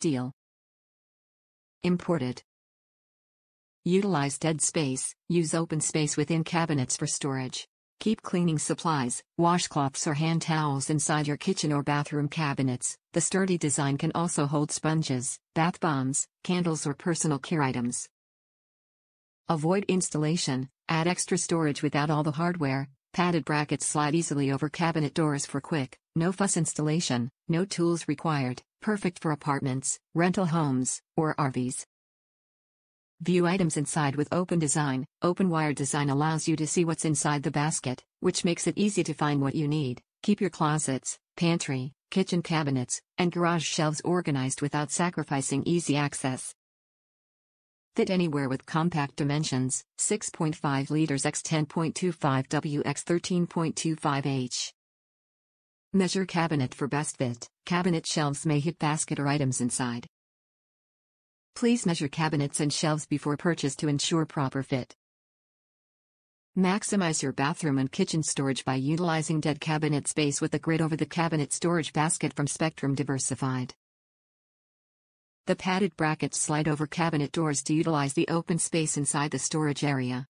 steel. Imported. Utilize dead space, use open space within cabinets for storage. Keep cleaning supplies, washcloths or hand towels inside your kitchen or bathroom cabinets. The sturdy design can also hold sponges, bath bombs, candles or personal care items. Avoid installation, add extra storage without all the hardware. Padded brackets slide easily over cabinet doors for quick, no-fuss installation, no tools required, perfect for apartments, rental homes, or RVs. View items inside with open design. Open wire design allows you to see what's inside the basket, which makes it easy to find what you need. Keep your closets, pantry, kitchen cabinets, and garage shelves organized without sacrificing easy access. Fit anywhere with compact dimensions, 6.5 liters x 10.25 W x 13.25 H. Measure cabinet for best fit. Cabinet shelves may hit basket or items inside. Please measure cabinets and shelves before purchase to ensure proper fit. Maximize your bathroom and kitchen storage by utilizing dead cabinet space with a grid over the cabinet storage basket from Spectrum Diversified. The padded brackets slide over cabinet doors to utilize the open space inside the storage area.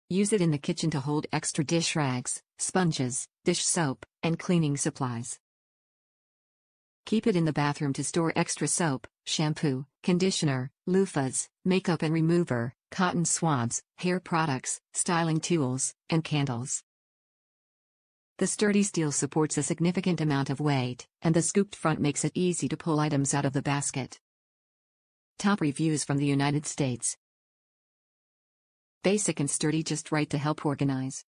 Use it in the kitchen to hold extra dish rags, sponges, dish soap, and cleaning supplies. Keep it in the bathroom to store extra soap, shampoo, conditioner, loofahs, makeup and remover, cotton swabs, hair products, styling tools, and candles. The sturdy steel supports a significant amount of weight, and the scooped front makes it easy to pull items out of the basket. Top reviews from the United States. Basic and sturdy, just right to help organize.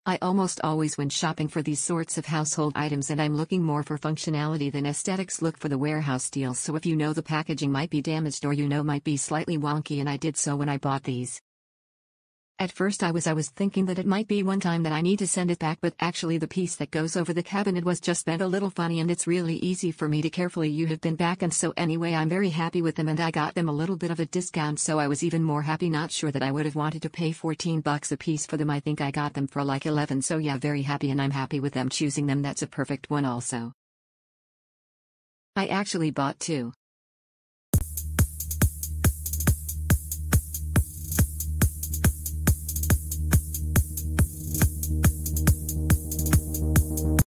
I almost always when shopping for these sorts of household items and I'm looking more for functionality than aesthetics, look for the warehouse deals. So if you know the packaging might be damaged or might be slightly wonky, and I did so when I bought these. At first I was thinking that it might be one time that I need to send it back, but actually the piece that goes over the cabinet was just bent a little funny, and it's really easy for me to carefully you have been back, and so anyway I'm very happy with them, and I got them a little bit of a discount, so I was even more happy. Not sure that I would have wanted to pay $14 a piece for them. I think I got them for like 11, so yeah, very happy, and I'm happy with them choosing them. That's a perfect one also. I actually bought two.